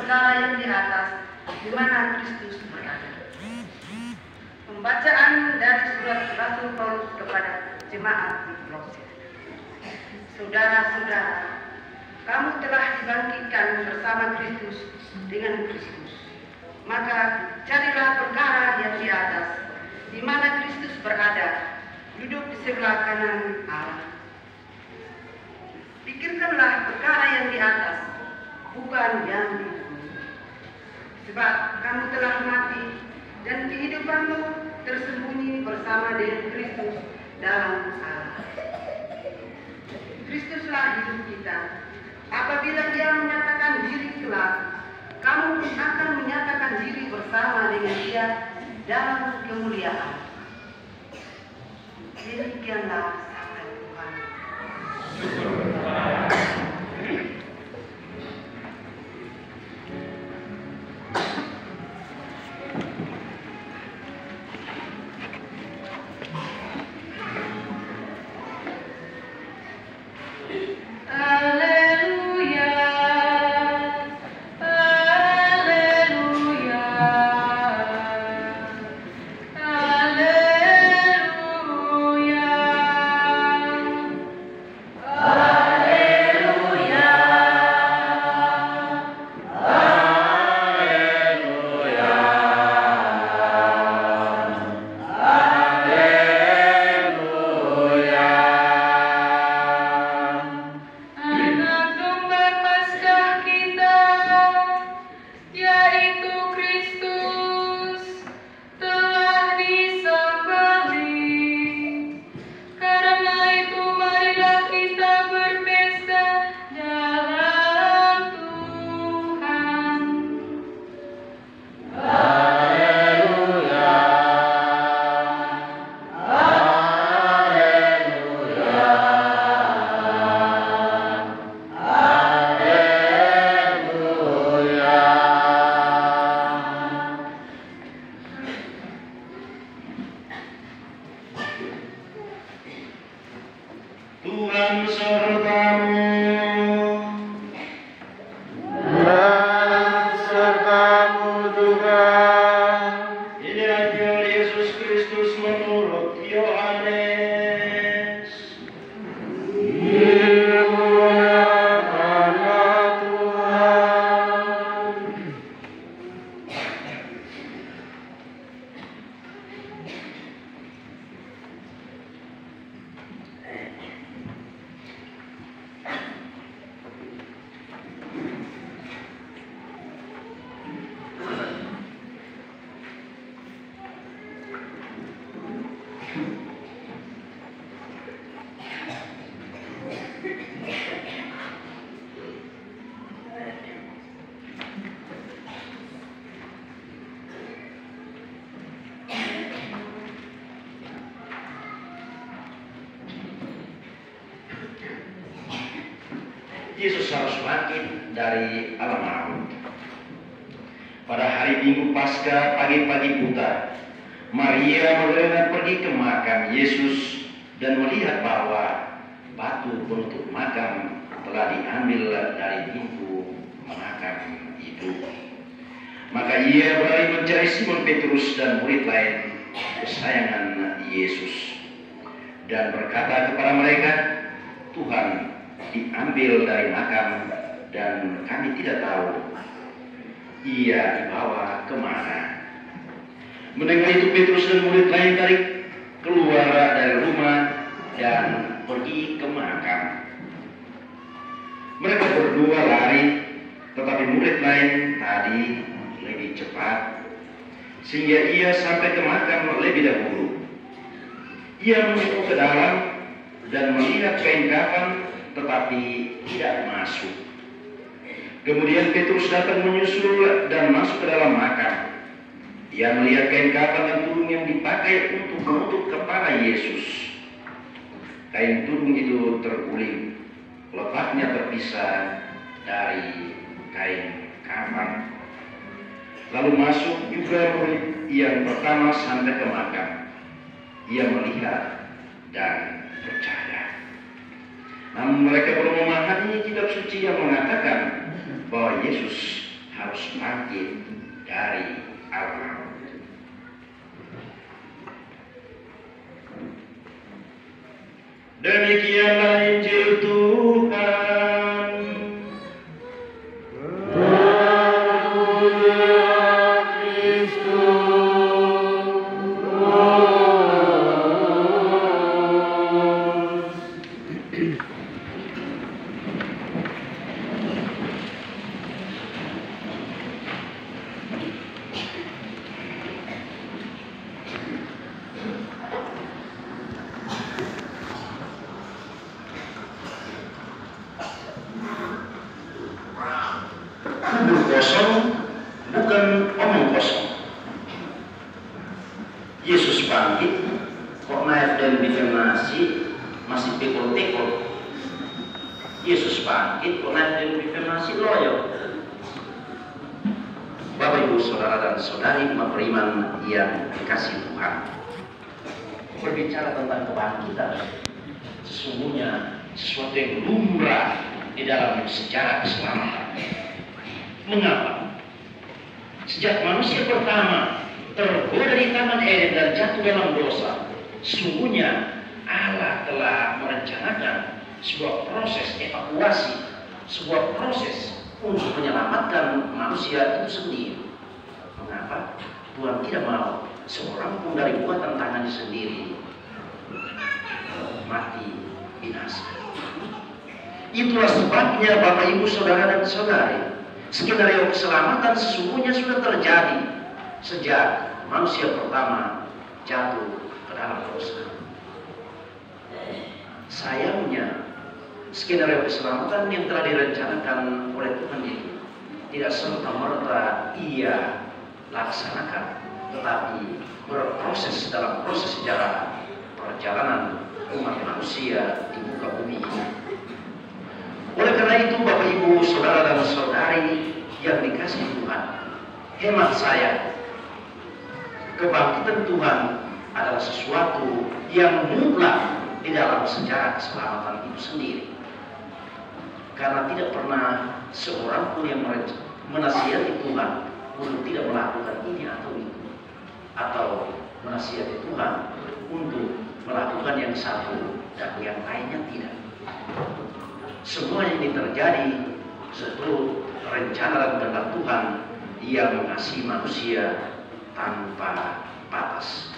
perkara yang di atas, di mana Kristus berada. Pembacaan dari surat Rasul Paulus kepada jemaat di Kolose. Saudara-saudara, kamu telah dibangkitkan bersama Kristus dengan Kristus. Maka carilah perkara yang di atas, di mana Kristus berada, duduk di sebelah kanan Allah. Pikirkanlah perkara yang di atas, bukan yang di bumi. Sebab kamu telah mati, dan kehidupanmu tersembunyi bersama dengan Kristus dalam Allah. Kristuslah hidup kita. Apabila Dia menyatakan diri kelak, kamu pun akan menyatakan diri bersama dengan Dia dalam kemuliaan. Demikianlah sabda Tuhan. Tuhan sertamu. Dan sertamu juga. Inilah Injil Yesus Kristus menurut Yohanes. Dimuliakanlah Tuhan. Yesus harus bangkit dari alam maut. Pada hari Minggu Paskah pagi-pagi buta, Maria Magdalena pergi ke makam Yesus dan melihat bahwa batu penutup makam telah diambil dari pintu makam itu. Maka ia berlari mencari Simon Petrus dan murid lain kesayangan Yesus dan berkata kepada mereka, "Tuhan diambil dari makam dan kami tidak tahu ia dibawa kemana." Mendengar itu Petrus dan murid lain keluar dari rumah dan pergi ke makam. Mereka berdua lari, tetapi murid lain tadi lebih cepat sehingga ia sampai ke makam lebih dahulu. Ia masuk ke dalam dan melihat kain kafan tetapi tidak masuk. Kemudian Petrus datang menyusul dan masuk ke dalam makam. Ia melihat kain kafan dan tudung yang dipakai untuk menutup kepala Yesus. Kain tudung itu terguling, letaknya terpisah dari kain kafan. Lalu masuk juga murid yang pertama sampai ke makam. Ia melihat dan percaya. Namun mereka belum memahami kitab suci yang mengatakan bahwa Yesus harus bangkit dari alam maut. Demikianlah Injil Tuhan. Kosong bukan omong kosong. Yesus bangkit, kok naik dan difirmasi masih tekol-tekol. Yesus bangkit, kok naik dan difirmasi loyo. Bapak Ibu Saudara dan Saudari beriman yang dikasih Tuhan, berbicara tentang kebangkitan sesungguhnya sesuatu yang lumrah di dalam sejarah keselamatan. Mengapa? Sejak manusia pertama tergoda di Taman Eden dan jatuh dalam dosa, sesungguhnya Allah telah merencanakan sebuah proses evakuasi, sebuah proses untuk menyelamatkan manusia itu sendiri. Mengapa? Tuhan tidak mau seorang pun dari buatan tangannya sendiri mati binasa. Itulah sebabnya Bapak Ibu Saudara dan Saudari, skenario keselamatan sesungguhnya sudah terjadi sejak manusia pertama jatuh ke dalam dosa. Sayangnya, skenario keselamatan yang telah direncanakan oleh Tuhan itu tidak serta-merta Ia laksanakan, tetapi berproses dalam proses sejarah perjalanan umat manusia di muka bumi ini. Oleh karena itu, Bapak Ibu Saudara dan Saudari yang dikasih Tuhan, hemat saya, kebangkitan Tuhan adalah sesuatu yang mutlak di dalam sejarah keselamatan itu sendiri. Karena tidak pernah seorang pun yang menasihati Tuhan untuk tidak melakukan ini atau itu, atau menasihati Tuhan untuk melakukan yang satu dan yang lainnya tidak. Semua ini terjadi seluruh rencana dan kehendak Tuhan yang mengasihi manusia tanpa batas.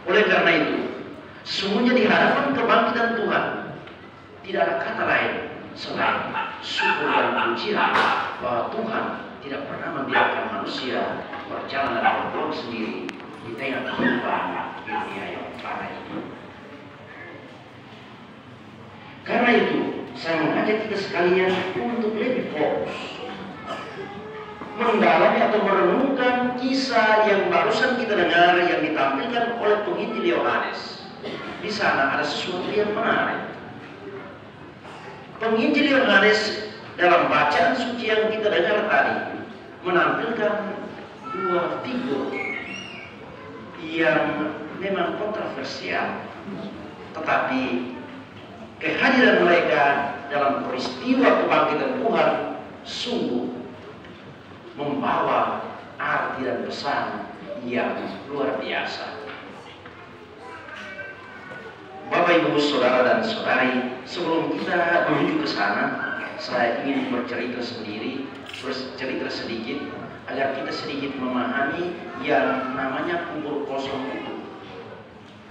Oleh karena itu, sesungguhnya di hadapan kebangkitan Tuhan tidak ada kata lain selain syukur dan pujian bahwa Tuhan tidak pernah membiarkan manusia berjalan dan berjuang sendiri di tengah kehidupan dunia yang fana ini. Karena itu, saya mengajak kita sekalian untuk lebih fokus mendalami atau merenungkan kisah yang barusan kita dengar yang ditampilkan oleh penginjil Yohanes. Di sana ada sesuatu yang menarik. Penginjil Yohanes dalam bacaan suci yang kita dengar tadi menampilkan dua figur yang memang kontroversial, tetapi kehadiran mereka dalam peristiwa kebangkitan Tuhan sungguh membawa arti dan pesan yang luar biasa. Bapak Ibu Saudara dan Saudari, sebelum kita menuju ke sana, saya ingin bercerita sedikit agar kita sedikit memahami yang namanya kubur kosong itu.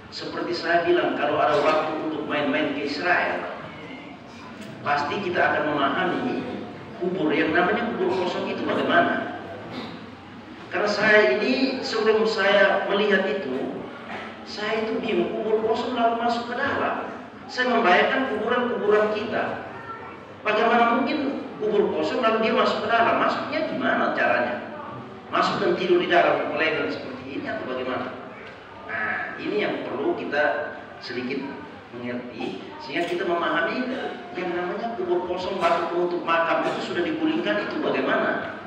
Seperti saya bilang, kalau ada waktu untuk main-main ke Israel, pasti kita akan memahami kubur yang namanya kubur kosong itu bagaimana. Karena saya ini sebelum saya melihat itu, saya itu bingung, kubur kosong lalu masuk ke dalam. Saya membayangkan kuburan-kuburan kita. Bagaimana mungkin kubur kosong lalu dia masuk ke dalam? Masuknya gimana caranya? Masuk dan tidur di dalam leher seperti ini atau bagaimana? Nah, ini yang perlu kita sedikit mengerti sehingga kita memahami yang namanya kubur kosong batu penutup makam itu sudah digulingkan itu bagaimana.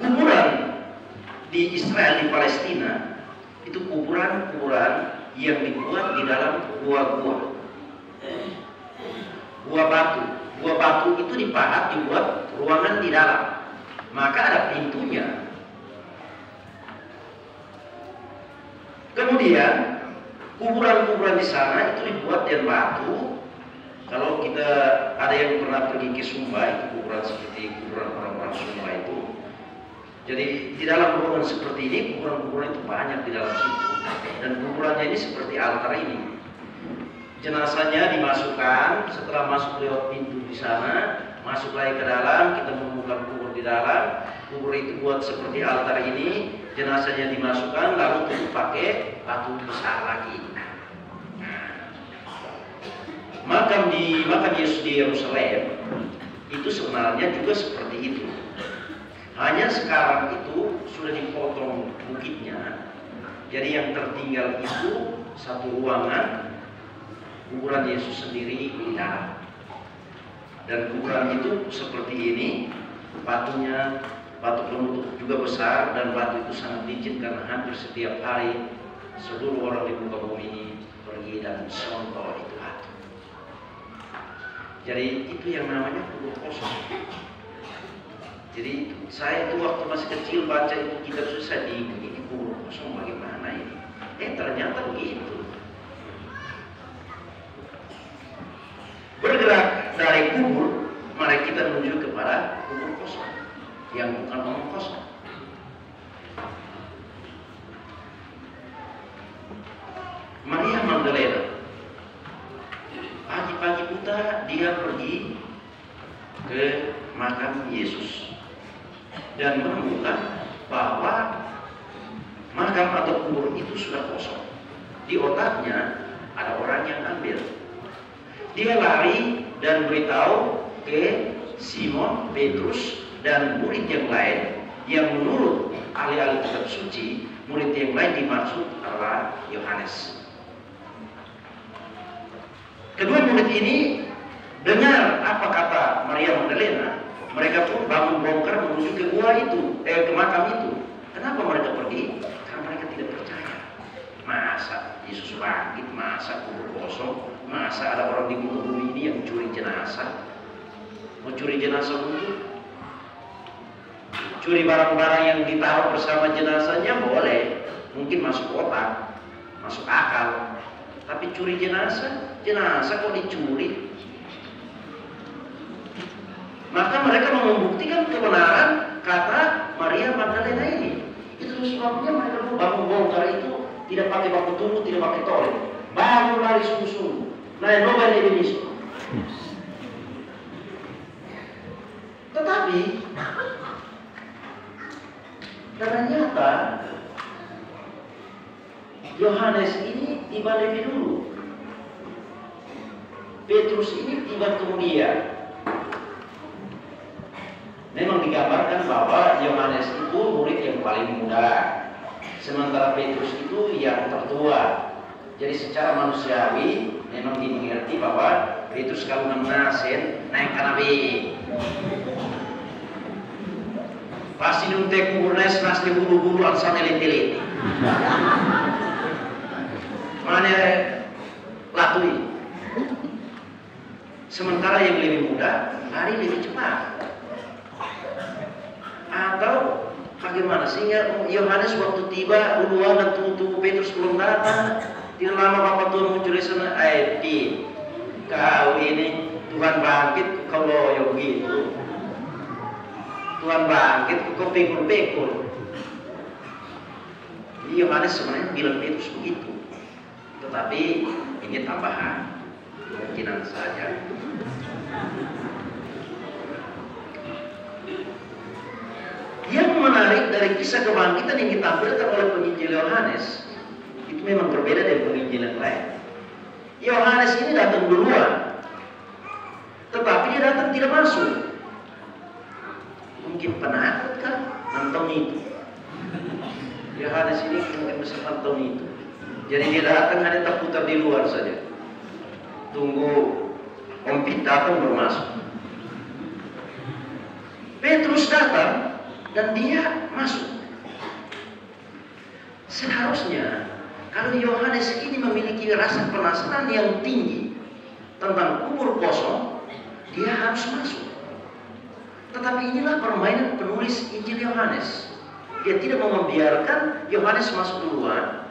Kuburan di Israel, di Palestina itu kuburan-kuburan yang dibuat di dalam gua-gua batu, Dua batu itu dipahat, dibuat ruangan di dalam. Maka ada pintunya. Kemudian kuburan-kuburan di sana itu dibuat dari batu. Kalau kita ada yang pernah pergi ke Sumba, itu kuburan seperti kuburan orang-orang Sumba itu. Jadi di dalam ruangan seperti ini, kuburan-kuburan itu banyak di dalam situ. Dan kuburannya ini seperti altar ini. Jenazahnya dimasukkan, setelah masuk lewat pintu di sana, masuk lagi ke dalam, kita menemukan kubur di dalam. Kubur itu buat seperti altar ini, jenazahnya dimasukkan, lalu tutup pakai batu besar lagi. Makam Yesus di Yerusalem itu sebenarnya juga seperti itu. Hanya sekarang itu sudah dipotong bukitnya. Jadi yang tertinggal itu satu ruangan, kuburan Yesus sendiri di dalam. Dan kuburan itu seperti ini, batunya batu penutup juga besar, dan batu itu sangat licin karena hampir setiap hari seluruh orang di muka bumi ini pergi dan sonto itu batu. Jadi itu yang namanya kubur kosong. Jadi saya itu waktu masih kecil baca itu kitab susah di ini kubur kosong bagaimana ini? Ternyata begitu. Bergerak dari kubur, mari kita menuju kepada kubur kosong yang bukan omong kosong. Maria Magdalena, pagi-pagi buta dia pergi ke makam Yesus dan menemukan bahwa makam atau kubur itu sudah kosong. Di otaknya ada orang yang ambil. Dia lari dan beritahu ke Simon, Petrus, dan murid yang lain yang menurut ahli-ahli kitab suci, murid yang lain dimaksud adalah Yohanes. Kedua murid ini dengar apa kata Maria Magdalena, mereka pun bangun bongkar menuju ke gua itu, ke makam itu. Kenapa mereka pergi? Karena mereka tidak percaya. Masa Yesus bangkit, masa kubur kosong, masa ada orang di muka bumi ini yang curi jenazah? Mau curi jenazah untuk curi barang-barang yang ditaruh bersama jenazahnya boleh, mungkin masuk otak, masuk akal. Tapi curi jenazah kok dicuri? Maka mereka mau membuktikan kebenaran kata Maria Magdalena ini. Itu sebabnya mereka bangun bongkar itu tidak pakai baku tunggu, tidak pakai toli. Bangun lari sungguh-sungguh. Nah, nobel Indonesia. Tetapi ternyata Yohanes ini tiba lebih dulu. Petrus ini tiba kemudian. Memang digambarkan bahwa Yohanes itu murid yang paling muda, sementara Petrus itu yang tertua. Jadi secara manusiawi memang dimengerti bahwa Petrus kalau menasen naik kanabe. Pasti nuntek kurnes nasli buru-buru alsan eliti-eliti. Mana latui. Sementara yang lebih muda lari lebih cepat. Atau bagaimana sehingga Yohanes waktu tiba duluan dan tunggu Petrus belum datang. Tidak lama Bapak Tuhan muncul di sana, kau ini Tuhan bangkit kau loyo begitu. Tuhan bangkit kau pekul-pekul. Jadi Yohanes sebenarnya bilang Petrus begitu. Tetapi ini tambahan kemungkinan saja. Yang menarik dari kisah kebangkitan yang ditampilkan oleh penginjil Yohanes itu memang berbeda dari penginjil yang lain. Yohanes ini datang duluan, tetapi dia datang tidak masuk. Mungkin penakut kan nonton itu. Yohanes ini mungkin bisa nonton itu. Jadi dia datang hanya terputar di luar saja. Tunggu Om Pit datang baru masuk. Petrus datang dan dia masuk. Seharusnya kalau Yohanes ini memiliki rasa penasaran yang tinggi tentang kubur kosong, dia harus masuk. Tetapi inilah permainan penulis Injil Yohanes. Dia tidak mau membiarkan Yohanes masuk duluan,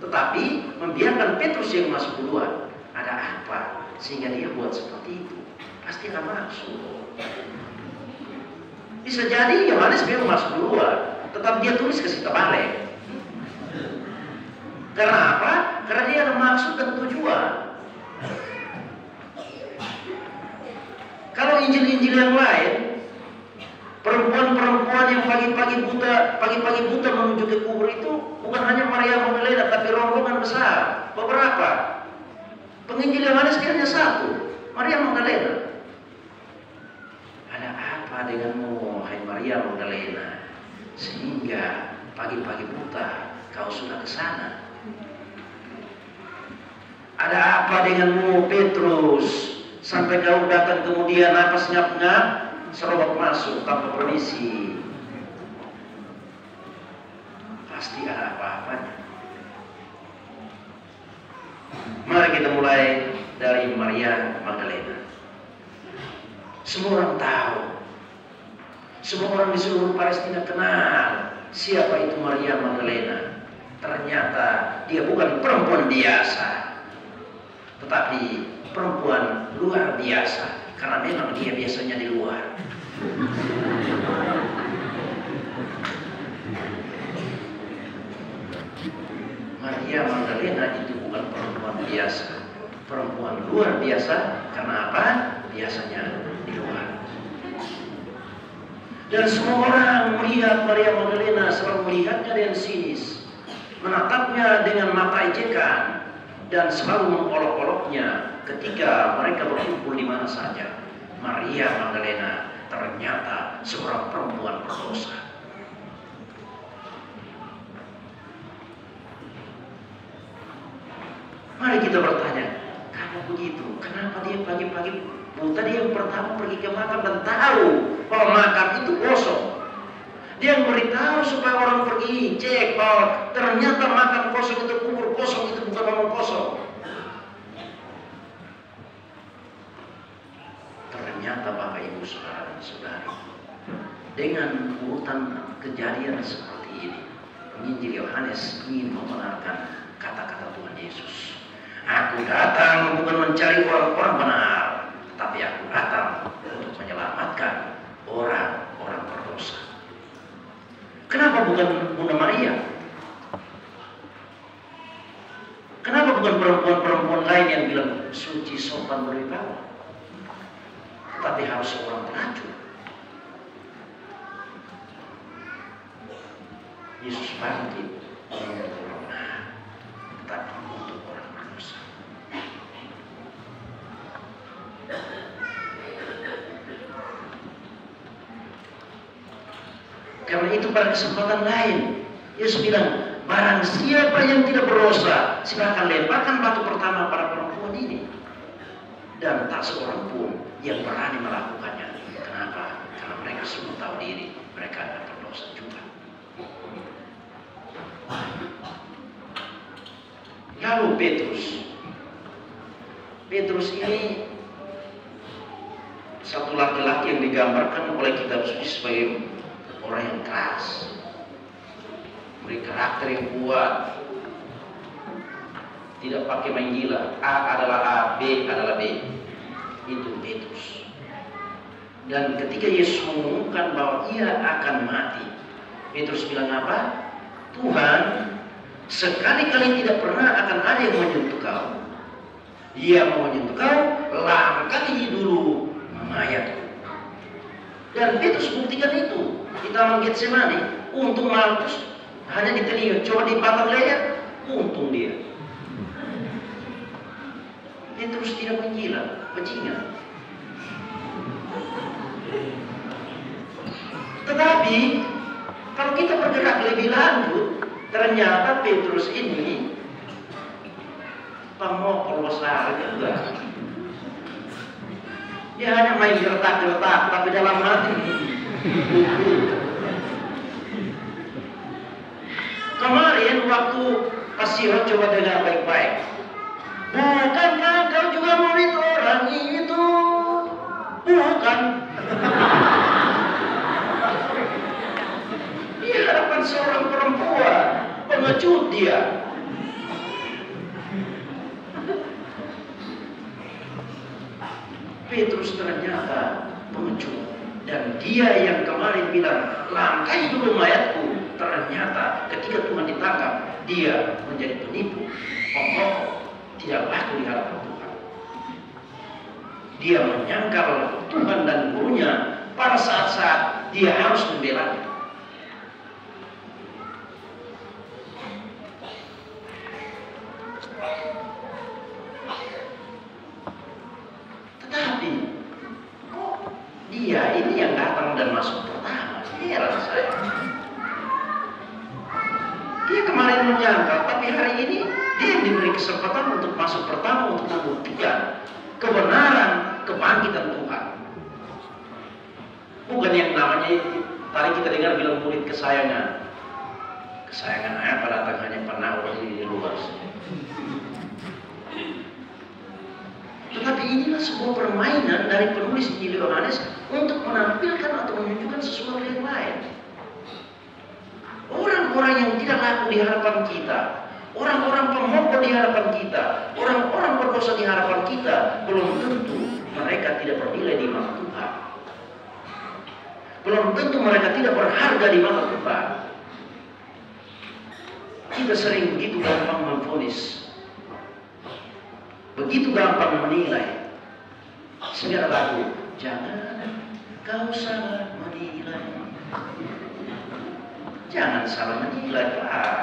tetapi membiarkan Petrus yang masuk duluan. Ada apa sehingga dia buat seperti itu? Pasti akan masuk. Bisa jadi Yohanes memang masuk duluan, tetapi dia tulis kasih terbalik. Karena apa? Karena dia ada maksud dan tujuan. Kalau Injil-Injil yang lain, perempuan-perempuan yang pagi-pagi buta menuju ke kubur itu bukan hanya Maria Magdalena, tapi rombongan besar. Beberapa. Penginjil Yohanes hanya satu, Maria Magdalena. Ada apa denganmu, hai Maria Magdalena, sehingga pagi-pagi buta kau sudah ke sana? Ada apa denganmu, Petrus, sampai kau datang kemudian napas ngap-ngap, serobot masuk tanpa permisi? Pasti ada apa-apanya. Mari kita mulai dari Maria Magdalena. Semua orang tahu, semua orang di seluruh Palestina kenal siapa itu Maria Magdalena. Ternyata dia bukan perempuan biasa, tetapi perempuan luar biasa, karena memang dia biasanya di luar. Maria Magdalena itu bukan perempuan biasa, perempuan luar biasa. Karena apa? Biasanya di luar. Dan semua orang melihat Maria Magdalena, selalu melihatnya dengan sinis, menatapnya dengan mata ejekan, dan selalu mengolok-oloknya ketika mereka berkumpul di mana saja. Maria Magdalena ternyata seorang perempuan berdosa. Mari kita bertanya, kalau begitu, kenapa dia pagi-pagi buta, dia yang pertama pergi ke makam dan tahu bahwa makam itu kosong. Dia memberitahu supaya orang pergi cek bahwa ternyata makam kosong itu, kubur kosong itu bukan orang kosong. Ternyata Bapak Ibu Saudara dan Saudari, dengan urutan kejadian seperti ini, Injil Yohanes ingin membenarkan kata-kata Tuhan Yesus. Aku datang bukan mencari orang-orang benar, tapi aku datang untuk menyelamatkan orang-orang berdosa. Kenapa bukan Bunda Maria? Kenapa bukan perempuan-perempuan lain yang bilang suci, sopan, berwibawa? Tetapi harus seorang pelacur. Yesus bangkit untuk orang benar, tetapi untuk orang berdosa. Karena itu pada kesempatan lain Yesus bilang, barang siapa yang tidak berdosa, silakan lemparkan batu pertama pada perempuan ini. Dan tak seorang pun yang berani melakukannya. Kenapa? Karena mereka semua tahu diri mereka tidak berdosa juga. Lalu Petrus ini satu laki-laki yang digambarkan oleh kitab suci sebagai orang yang keras, memiliki karakter yang kuat, tidak pakai main gila. A adalah A, B adalah B. Itu Petrus. Dan ketika Yesus mengumumkan bahwa ia akan mati, Petrus bilang apa? Tuhan, sekali-kali tidak pernah akan ada yang menyentuh kau. Dia mau menyentuh kau, langkahi dulu mayatku. Dan Petrus buktikan itu di Taman Getsemani. Untung Markus hanya di telinga, coba di batang leher, untung dia. Petrus tidak menggila, bajingan. Tetapi kalau kita bergerak lebih lanjut, ternyata Petrus ini pemokol besar juga. Dia hanya main gertak-gertak, tapi dalam hati kemarin waktu Pasio coba dengar baik-baik. Bukankah kau juga murid orang itu? Iya. Petrus ternyata pengecut. Dan dia yang kemarin bilang, langkai dulu mayatku. Ternyata ketika Tuhan ditangkap, dia menjadi penipu, pembohong, tidak laku di hadapan Tuhan. Dia menyangkal Tuhan dan gurunya pada saat-saat dia harus membelanya. Tetapi dia ini yang datang dan masuk pertama. Heran saya. Dia kemarin menyangkal, tapi hari ini dia diberi kesempatan untuk masuk pertama untuk membuktikan kebenaran kebangkitan Tuhan. Bukan yang namanya tadi kita dengar bilang murid kesayangan. Kesayangan apa datang hanya pernah di luar. Tetapi inilah sebuah permainan dari penulis Injil Yohanes untuk menampilkan atau menunjukkan sesuatu yang lain. Orang-orang yang tidak laku di hadapan kita, orang-orang pemokok di hadapan kita, orang-orang berdosa di hadapan kita, belum tentu mereka tidak bernilai di mata Tuhan. Belum tentu mereka tidak berharga di mata Tuhan. Kita sering begitu gampang memvonis, begitu gampang menilai. Segala lagu, jangan kau salah menilai. Jangan salah menilai, Pak.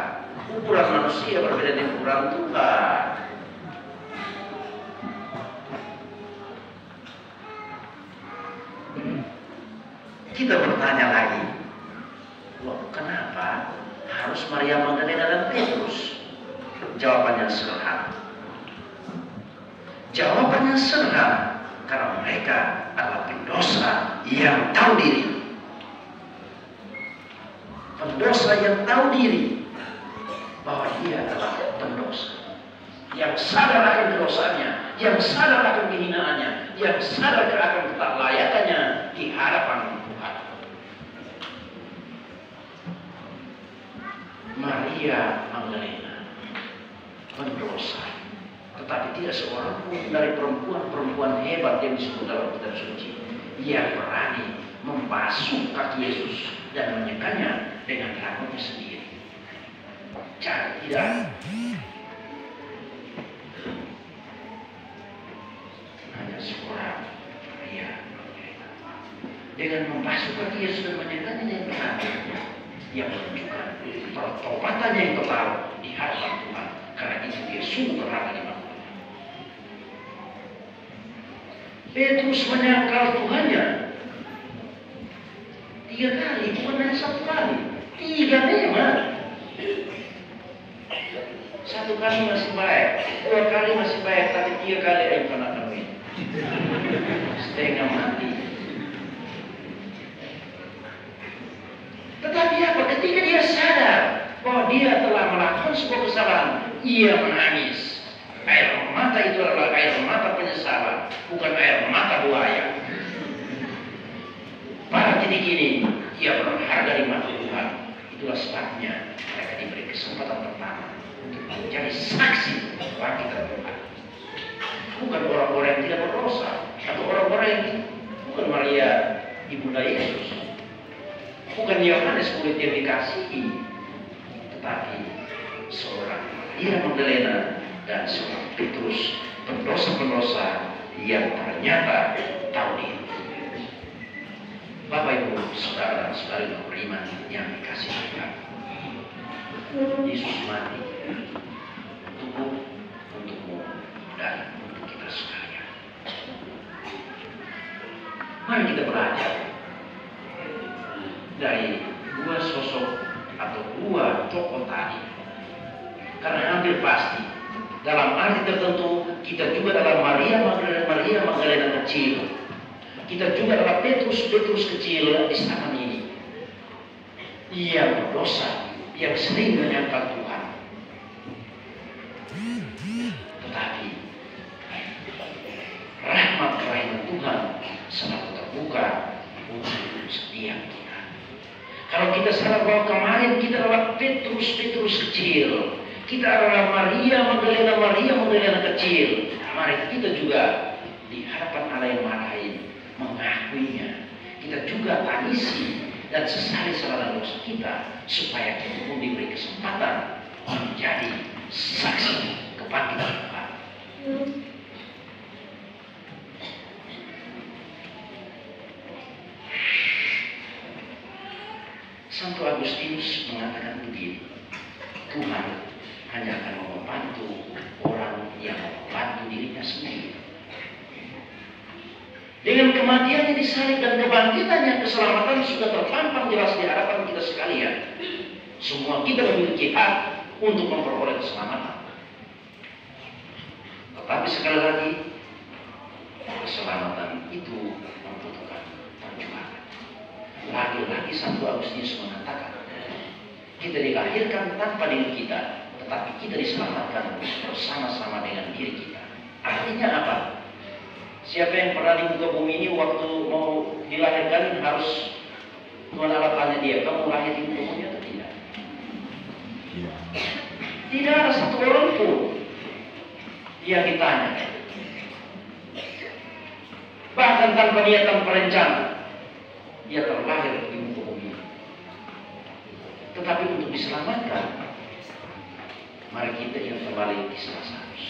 Ukuran manusia berbeda dengan ukuran Tuhan. Kita bertanya lagi, loh, kenapa harus Maria Magdalena dan Petrus? Jawabannya sederhana. Jawabannya sederhana, karena mereka adalah pendosa yang tahu diri. Pendosa yang tahu diri bahwa dia adalah pendosa, yang sadar akan dosanya, yang sadar akan kehinaannya, yang sadar akan ketaklayakannya di hadapan Tuhan. Maria Magdalena pendosa, tetapi tidak seorang pun dari perempuan-perempuan hebat yang disebut dalam kitab suci yang berani membasuh kaki Yesus dan menyekanya dengan rambutnya sendiri. Cara tidak. Hanya seorang Maria dengan membasuh kaki Yesus dan menyekanya dengan rambutnya, yang menunjukkan pertobatannya yang total di hadapan Tuhan. Karena itu dia sungguh berharga di mata Tuhan. Petrus menyangkal Tuhannya 3 kali, bukan hanya 1 kali. 3 memang. 1 kali masih baik, 2 kali masih baik, tapi 3 kali yang kena kawin. Setengah mati. Tetapi apa? Ketika dia sadar bahwa dia telah melakukan sebuah kesalahan, ia menangis. Air mata itu adalah air mata penyesalan, bukan air mata buaya. Pada titik ini, ia berharga di mata Tuhan. Itulah sebabnya mereka diberi kesempatan pertama untuk menjadi saksi kebangkitan Tuhan. Bukan orang-orang yang tidak berdosa, atau orang-orang yang bukan Maria ibunda Yesus, bukan Yohanes murid yang dikasihi, tetapi seorang Maria Magdalena dan seorang Petrus, pendosa-pendosa yang ternyata tahu diri. Bapak Ibu, saudara dan saudari beriman yang dikasihi Tuhan, Yesus mati untukmu dan untuk kita sekalian. Mari kita belajar dari 2 sosok atau 2 tokoh tadi, karena hampir pasti dalam arti tertentu kita juga adalah Maria Magdalena kecil. Kita juga adalah Petrus kecil di zaman ini. Ia berdosa, yang sering menyangkal Tuhan. Tetapi rahmat kerahiman Tuhan selalu terbuka untuk setiap kita. Kalau kita sadar bahwa kemarin kita adalah Petrus kecil Kita adalah Maria Magdalena kecil. Mari kita juga di hadapan Allah yang Maha Esa mengakuinya. Kita juga tangisi dan sesali segala dosa kita, supaya kita pun diberi kesempatan menjadi saksi kebangkitan Tuhan. Santo Agustinus mengatakan begini, Tuhan hanya akan membantu orang yang membantu dirinya sendiri. Dengan kematiannya disalib dan kebangkitannya, keselamatan sudah terpampang jelas di hadapan kita sekalian. Semua kita memiliki hak untuk memperoleh keselamatan. Tetapi sekali lagi, keselamatan itu membutuhkan perjuangan. Lagi-lagi Santo Agustinus mengatakan, kita dilahirkan tanpa diri kita, tetapi kita diselamatkan bersama-sama dengan diri kita. Artinya apa? Siapa yang pernah di muka bumi ini waktu mau dilahirkan harus menalapannya dia, kamu lahir di muka bumi atau tidak? Tidak ada satu orang pun yang ditanya. Bahkan tanpa niatan perencana, dia terlahir di muka bumi. Tetapi untuk diselamatkan, mari kita ingat kembali kisah Lazarus.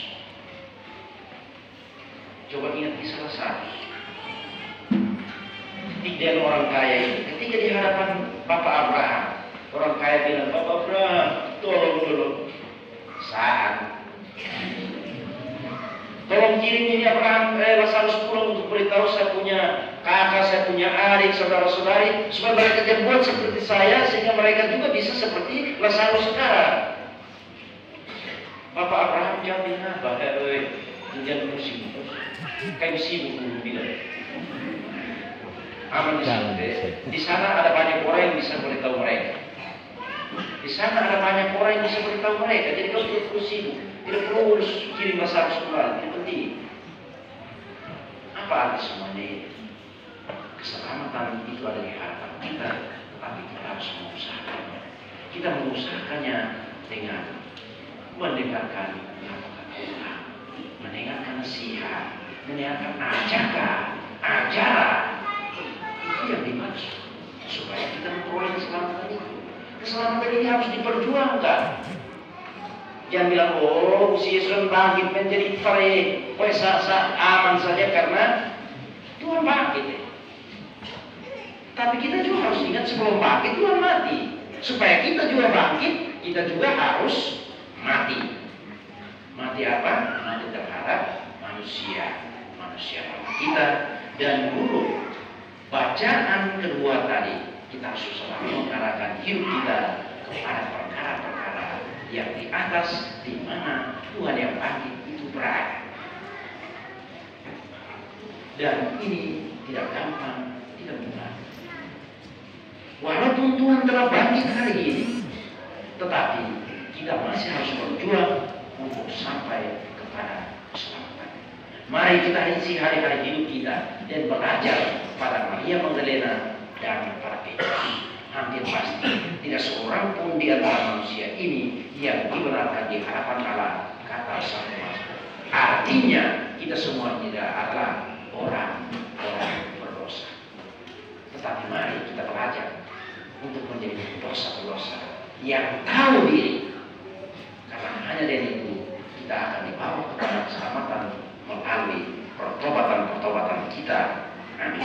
Coba ingat kisah Lazarus. Tiga orang kaya ini, ketika di hadapan Bapak Abraham, orang kaya bilang, Bapak Abraham, tolong dulu. Saat tolong kirim ini Abraham, Lazarus pulang untuk beritahu saya punya kakak, saya punya adik, saudara-saudari, supaya mereka buat seperti saya, sehingga mereka juga bisa seperti Lazarus sekarang. Bapak Abraham jawab, apa? Jangan pusing, kayak sibuk dulu bilang. Aman di sana. Di sana ada banyak orang yang bisa beritahu mereka. Di sana ada banyak orang yang bisa beritahu mereka. Jadi kau tidak perlu sibuk, tidak perlu kirim Lazarus kembali. Itu penting. Apa arti semuanya ini? Keselamatan itu ada di hadapan kita, tetapi kita harus mengusahakannya. Kita mengusahakannya dengan mendengarkan kata-kata Tuhan, mendengarkan nasihat, mendengarkan ajaran. Itu yang dimaksud, supaya kita memperoleh keselamatan itu. Keselamatan ini harus diperjuangkan. Jangan bilang, oh si Yesus bangkit menjadi saat aman saja karena Tuhan bangkit. Tapi kita juga harus ingat sebelum bangkit Tuhan mati. Supaya kita juga bangkit, kita juga harus mati. Mati apa? Mati terhadap manusia kita. Dan dulu bacaan kedua tadi, kita harus selalu mengarahkan hidup kita kepada perkara-perkara yang di atas, di mana Tuhan yang bangkit itu berada. Dan ini tidak gampang, tidak mudah. Walaupun Tuhan telah bangkit hari ini, tetapi kita masih harus berjuang untuk sampai kepada keselamatan. Mari kita isi hari-hari hidup kita dan belajar pada Maria Magdalena dan para Petrus. Hampir pasti tidak seorang pun di antara manusia ini yang dibenarkan di hadapan Allah, kata Sang Maha. Artinya kita semua tidak adalah orang berdosa. Tetapi mari kita belajar untuk menjadi pendosa-pendosa yang tahu diri. Karena hanya dari itu kita akan dibawa kepada keselamatan melalui pertobatan kita. Amin.